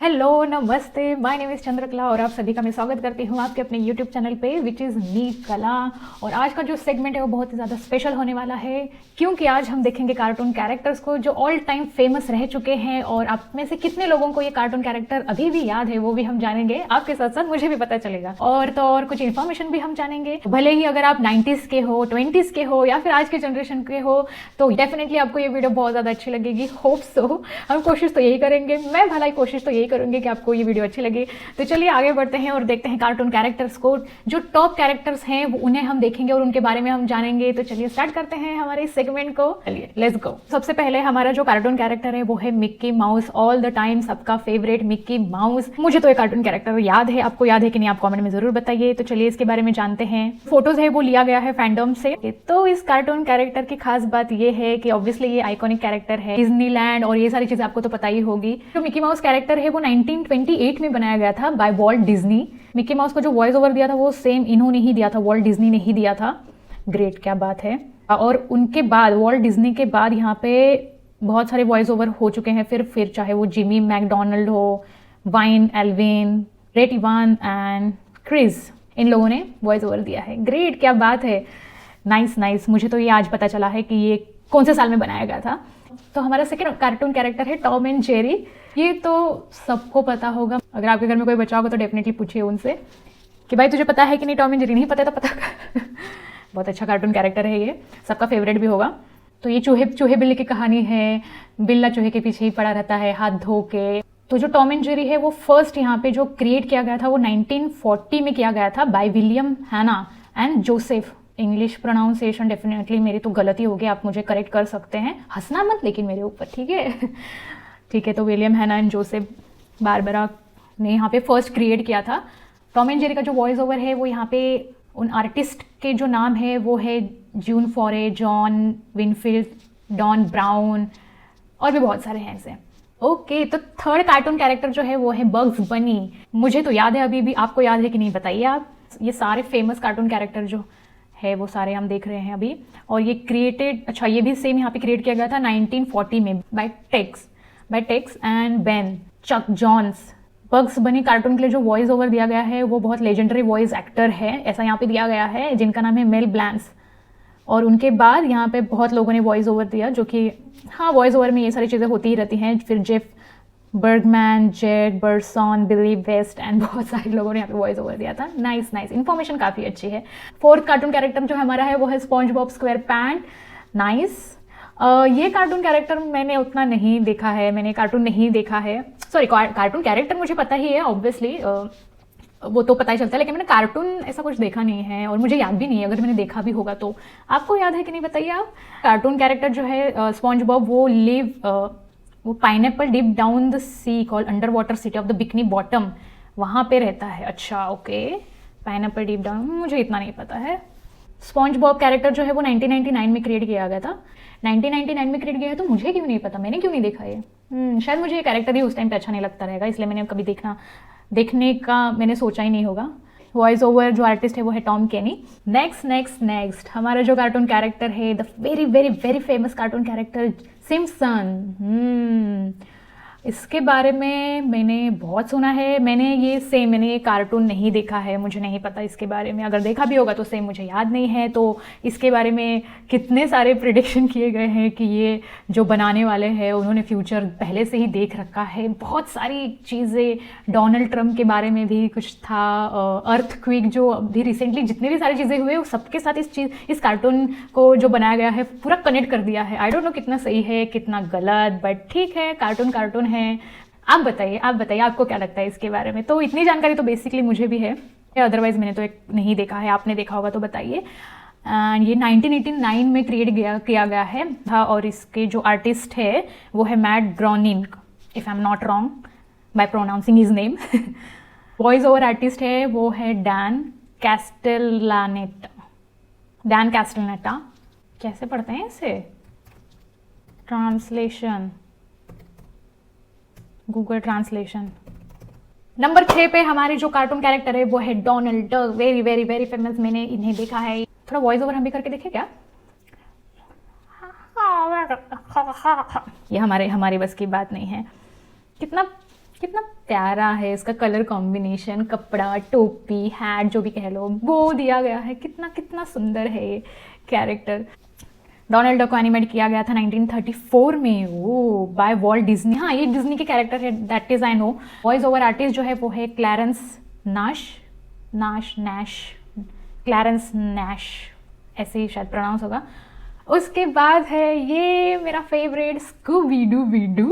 Hello नमस्ते, my name is Chandrakala और आप सभी का मैं स्वागत करती हूँ आपके अपने यूट्यूब चैनल पे विच इज़ मी कला। और आज का जो सेगमेंट है वो बहुत ही ज़्यादा स्पेशल होने वाला है क्योंकि आज हम देखेंगे कार्टून कैरेक्टर्स को जो ऑल टाइम फेमस रह चुके हैं और आप में से कितने लोगों को ये कार्टून कैरेक्टर अभी भी याद है वो भी हम जानेंगे। आपके साथ साथ मुझे भी पता चलेगा और तो और कुछ इन्फॉर्मेशन भी हम जानेंगे। भले ही अगर आप 90s के हो, 20s के हो या फिर आज के जनरेशन के हो तो डेफिनेटली आपको ये वीडियो बहुत ज़्यादा अच्छी लगेगी। Hope so. हम कोशिश तो यही करेंगे, मैं भलाई कोशिश तो यही करूंगी कि आपको ये वीडियो अच्छी लगे। तो चलिए आगे बढ़ते हैं और देखते हैं कार्टून कैरेक्टर्स को। जो टॉप कैरेक्टर्स हैं वो उन्हें हम देखेंगे और उनके बारे में हम जानेंगे। तो चलिए स्टार्ट करते हैं हमारे इस सेगमेंट को। चलिए लेट्स गो। सबसे पहले हमारा जो कार्टून कैरेक्टर है वो है Mickey mouse. All the time सबका फेवरेट मिक्की माउस। मुझे तो ये कार्टून कैरेक्टर याद है, आपको याद है कि नहीं आप कॉमेंट में जरूर बताइए। तो चलिए इसके बारे में जानते हैं। फोटोज है वो लिया गया है फैंडम से। तो इस कार्टून कैरेक्टर की खास बात ये है कि ऑब्वियसली ये आइकॉनिक कैरेक्टर है, डिज्नीलैंड और ये सारी चीजें आपको तो पता ही होगी। जो मिक्की माउस कैरेक्टर है वो 1928 में बनाया गया था bye Walt Disney. Mickey mouse को जो वॉइस ओवर दिया था वो सेम इन्होंने ही दिया था, वॉल्ट डिज्नी ने ही दिया था। ग्रेट, क्या बात है। और उनके बाद वॉल्ट डिज्नी के बाद यहाँ पे बहुत सारे वॉइस ओवर हो चुके हैं फिर चाहे वो जिमी मैकडोनल्ड हो, Wayne Allwine, Bret Iwan and Chris, इन लोगों ने वॉइस ओवर दिया है। ग्रेट, क्या बात है। Nice nice. मुझे तो ये आज पता चला है कि ये कौन से साल में बनाया गया था। तो हमारा सेकंड कार्टून कैरेक्टर है टॉम एंड जेरी। ये तो सबको पता होगा। अगर आपके घर में कोई बच्चा होगा तो डेफिनेटली पूछिए उनसे कि भाई तुझे पता है कि नहीं टॉम एंड जेरी। नहीं पता तो पता कर। बहुत अच्छा कार्टून कैरेक्टर है ये, सबका फेवरेट भी होगा। तो ये चूहे बिल्ली की कहानी है। बिल्ला चूहे के पीछे ही पड़ा रहता है हाथ धो के। तो जो टॉम एंड जेरी है वो फर्स्ट यहाँ पे जो क्रिएट किया गया था वो 1940 में किया गया था बाय विलियम हैना and Joseph. English pronunciation definitely मेरी तो गलती होगी, आप मुझे करेक्ट कर सकते हैं। हंसना मत लेकिन मेरे ऊपर, ठीक है। ठीक है, तो विलियम हैना एंड जोसेफ बारबरा ने यहाँ पे फर्स्ट क्रिएट किया था। टॉम एंड जेरी का जो वॉइस ओवर है वो यहाँ पे उन आर्टिस्ट के जो नाम है वो है जून फॉरे, जॉन विनफील्ड, डॉन ब्राउन और भी बहुत सारे हैं ऐसे। ओके, तो थर्ड कार्टून कैरेक्टर जो है वो है बग्स बनी। मुझे तो याद है अभी भी, आपको याद है कि नहीं बताइए आप। ये सारे फेमस कार्टून कैरेक्टर जो है वो सारे हम देख रहे हैं अभी। और ये क्रिएटेड, अच्छा ये भी सेम यहाँ पे क्रिएट किया गया था 1940 में by Tex and Ben Chuck Jones. Bugs Bunny cartoon के लिए जो वॉइस ओवर दिया गया है वो बहुत लेजेंडरी वॉइस एक्टर है, ऐसा यहाँ पे दिया गया है, जिनका नाम है मेल ब्लैंस। और उनके बाद यहाँ पे बहुत लोगों ने वॉइस ओवर दिया, जो कि हाँ वॉइस ओवर में ये सारी चीज़ें होती ही रहती हैं। फिर Jeff Bergman, Jack Burson, Billy West and बहुत सारे लोगों ने यहाँ पे वॉइस ओवर दिया था। नाइस नाइस, इन्फॉर्मेशन काफ़ी अच्छी है। फोर्थ कार्टून कैरेक्टर जो हमारा है वो है sponge Bob square pant. Nice. ये कार्टून कैरेक्टर मैंने उतना नहीं देखा है, मैंने कार्टून नहीं देखा है। सॉरी, कार्टून कैरेक्टर मुझे पता ही है ऑब्वियसली, वो तो पता ही चलता है, लेकिन मैंने कार्टून ऐसा कुछ देखा नहीं है और मुझे याद भी नहीं है अगर मैंने देखा भी होगा तो। आपको याद है कि नहीं बताइए आप। कार्टून कैरेक्टर जो है स्पॉन्ज बॉब वो pineapple deep down the sea called under water city of the Bikini Bottom, वहाँ पे रहता है। अच्छा ओके, पाइनएप्पल डिप डाउन, मुझे इतना नहीं पता है। स्पॉन्ज बॉब कैरेक्टर जो है वो 1999 में क्रिएट किया गया था। 1999 में क्रिएट किया है तो मुझे क्यों नहीं पता, मैंने क्यों नहीं देखा ये। शायद मुझे ये कैरेक्टर ही उस टाइम पे अच्छा नहीं लगता रहेगा, इसलिए मैंने कभी देखने का मैंने सोचा ही नहीं होगा। वॉइस ओवर जो आर्टिस्ट है वो है टॉम केनी। नेक्स्ट हमारा जो कार्टून कैरेक्टर है the very very very famous cartoon character Simpson. इसके बारे में मैंने बहुत सुना है। मैंने ये कार्टून नहीं देखा है, मुझे नहीं पता इसके बारे में। अगर देखा भी होगा तो सेम मुझे याद नहीं है। तो इसके बारे में कितने सारे प्रिडिक्शन किए गए हैं कि ये जो बनाने वाले हैं उन्होंने फ्यूचर पहले से ही देख रखा है। बहुत सारी चीज़ें, डोनाल्ड ट्रम्प के बारे में भी कुछ था, अर्थक्वेक जो अभी रिसेंटली जितने भी सारी चीज़ें हुए वो सबके साथ इस कार्टून को जो बनाया गया है पूरा कनेक्ट कर दिया है। आई डोंट नो कितना सही है कितना गलत, बट ठीक है, कार्टून है। आप बताइए आपको क्या लगता है इसके बारे में। तो इतनी जानकारी तो बेसिकली मुझे भी है, अदरवाइज मैंने तो एक नहीं देखा है, आपने देखा होगा तो बताइए। एंड ये 1989 में क्रिएट किया गया है और इसके जो आर्टिस्ट है वो है Matt Groening, if I am not wrong by pronouncing his name. Voice over artist है वो है डैन कैस्टेलनेटा। कैसे पढ़ते हैं इसे, ट्रांसलेशन, गूगल ट्रांसलेशन। नंबर 6 पे हमारे जो कार्टून कैरेक्टर है वो है Donald duck. Very very very famous, मैंने इन्हें देखा है। थोड़ा वॉइस ओवर हम भी करके देखें क्या। ये हमारे बस की बात नहीं है। कितना कितना प्यारा है इसका कलर कॉम्बिनेशन, कपड़ा, टोपी, हैट जो भी कह लो, वो दिया गया है। कितना कितना सुंदर है ये कैरेक्टर। डोनाल्ड डक को एनिमेट किया गया था 1934 में, वो बाय वॉल्ट डिज्नी। हाँ, ये डिज्नी के कैरेक्टर है, that is I know. Voice over artist जो है वो है क्लैरेंस नैश, ऐसे ही शायद प्रोनाउंस होगा। उसके बाद है ये मेरा फेवरेट स्कूबी डूबी डू।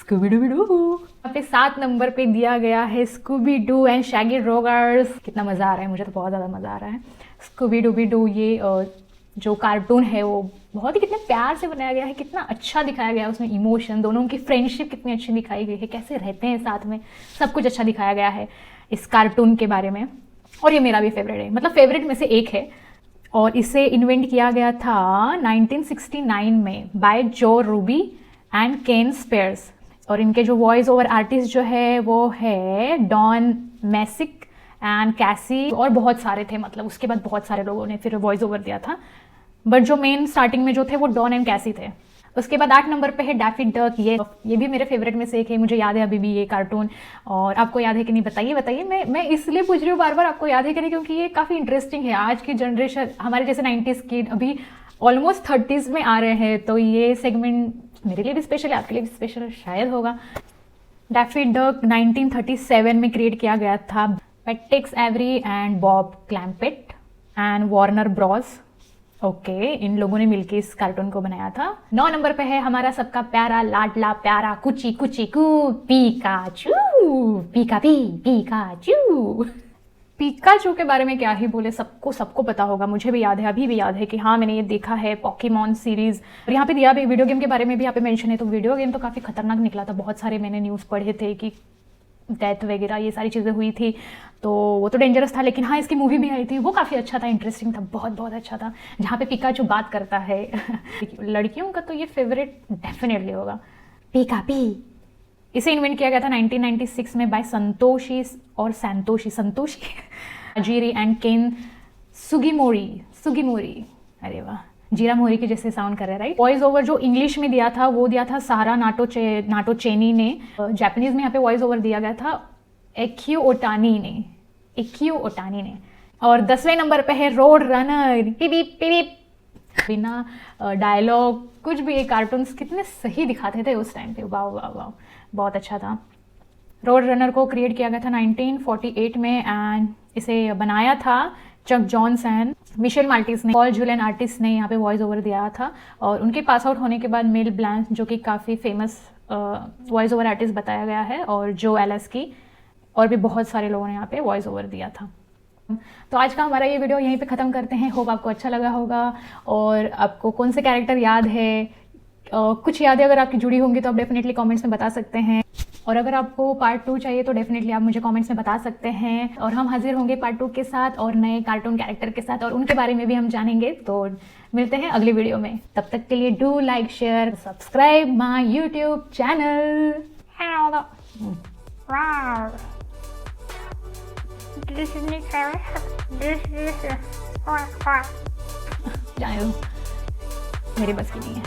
यहाँ पे 7 नंबर पे दिया गया है Scooby Doo and Shaggy Rogers. कितना मज़ा आ रहा है, मुझे तो बहुत ज़्यादा मज़ा आ रहा है। स्कूबी डूबी डू ये जो कार्टून है वो बहुत ही कितने प्यार से बनाया गया है, कितना अच्छा दिखाया गया है उसमें इमोशन, दोनों की फ्रेंडशिप कितनी अच्छी दिखाई गई है, कैसे रहते हैं साथ में, सब कुछ अच्छा दिखाया गया है इस कार्टून के बारे में। और ये मेरा भी फेवरेट है, मतलब फेवरेट में से एक है। और इसे इन्वेंट किया गया था 1969 में बाय जो रूबी एंड केन स्पेयर्स। और इनके जो वॉइस ओवर आर्टिस्ट जो है वो है डॉन मैसिक एंड कैसी, और बहुत सारे थे, मतलब उसके बाद बहुत सारे लोगों ने फिर वॉइस ओवर दिया था, बट जो मेन स्टार्टिंग में जो थे वो डॉन एंड कैसी थे। उसके बाद 8 नंबर पे है डैफी डक। ये भी मेरे फेवरेट में से एक है, मुझे याद है अभी भी ये कार्टून। और आपको याद है कि नहीं बताइए। मैं इसलिए पूछ रही हूँ बार बार आपको याद है कि नहीं, क्योंकि ये काफ़ी इंटरेस्टिंग है। आज की जनरेशन हमारे जैसे 90s किड अभी ऑलमोस्ट 30s में आ रहे हैं, तो ये सेगमेंट मेरे लिए भी स्पेशल है, आपके लिए भी स्पेशल शायद होगा। डैफी डक 1937 में क्रिएट किया गया था by Tex Avery and Bob Clampett and Warner Bros. Okay, इन लोगों ने मिलकर इस कार्टून को बनाया था। 9 नंबर पे है हमारा सबका प्यारा लाडला प्यारा कुची कुची कू पिकाचू। पिकाचू के बारे में क्या ही बोले, सबको पता होगा, मुझे भी याद है, अभी भी याद है कि हाँ मैंने ये देखा है पोकेमॉन सीरीज। और यहाँ पे दिया भी वीडियो गेम के बारे में भी यहाँ पे मेंशन है, तो वीडियो गेम तो काफ़ी खतरनाक निकला था। बहुत सारे मैंने न्यूज़ पढ़े थे कि डेथ वगैरह ये सारी चीज़ें हुई थी, तो वो तो डेंजरस था। लेकिन हाँ, इसकी मूवी भी आई थी, वो काफ़ी अच्छा था, इंटरेस्टिंग था, बहुत अच्छा था, जहाँ पे पिकाचू बात करता है। लड़कियों का तो ये फेवरेट डेफिनेटली होगा, पिका। इसे इन्वेंट किया गया था 1996 में बाय संतोषी अजीरी एंड केन सुगिमोरी। अरे वाह, जीरा मोहरी के जैसे साउंड कर रहे हैं, राइट। वॉइस ओवर जो इंग्लिश में दिया था वो दिया था सारा नाटोचेनी ने। जापानीज में यहाँ पे वॉइस ओवर दिया गया था एक्यू ओटानी ने। और 10वें नंबर पे है रोड रनर। पिप बिना डायलॉग कुछ भी, ये कार्टून्स कितने सही दिखाते थे उस टाइम पे, वाह, बहुत अच्छा था। रोड रनर को क्रिएट किया गया था 1948 में एंड इसे बनाया था Chuck Jones and Michel Maltese ने। पॉल जुलियन आर्टिस्ट ने यहाँ पे वॉइस ओवर दिया था। और उनके पास आउट होने के बाद मेल ब्लांच, जो कि काफ़ी फेमस वॉइस ओवर आर्टिस्ट बताया गया है, और जो एलएस की, और भी बहुत सारे लोगों ने यहाँ पे वॉइस ओवर दिया था। तो आज का हमारा ये वीडियो यहीं पे ख़त्म करते हैं। होप आपको अच्छा लगा होगा। और आपको कौन से कैरेक्टर याद है, कुछ यादें अगर आपकी जुड़ी होंगी तो आप डेफिनेटली कमेंट्स में बता सकते हैं। और अगर आपको पार्ट 2 चाहिए तो डेफिनेटली आप मुझे कमेंट्स में बता सकते हैं। और हम हाजिर होंगे पार्ट 2 के साथ और नए कार्टून कैरेक्टर के साथ, और उनके बारे में भी हम जानेंगे। तो मिलते हैं अगली वीडियो में, तब तक के लिए do like share subscribe my YouTube channel. जाने दो, मेरे बस की नहीं है।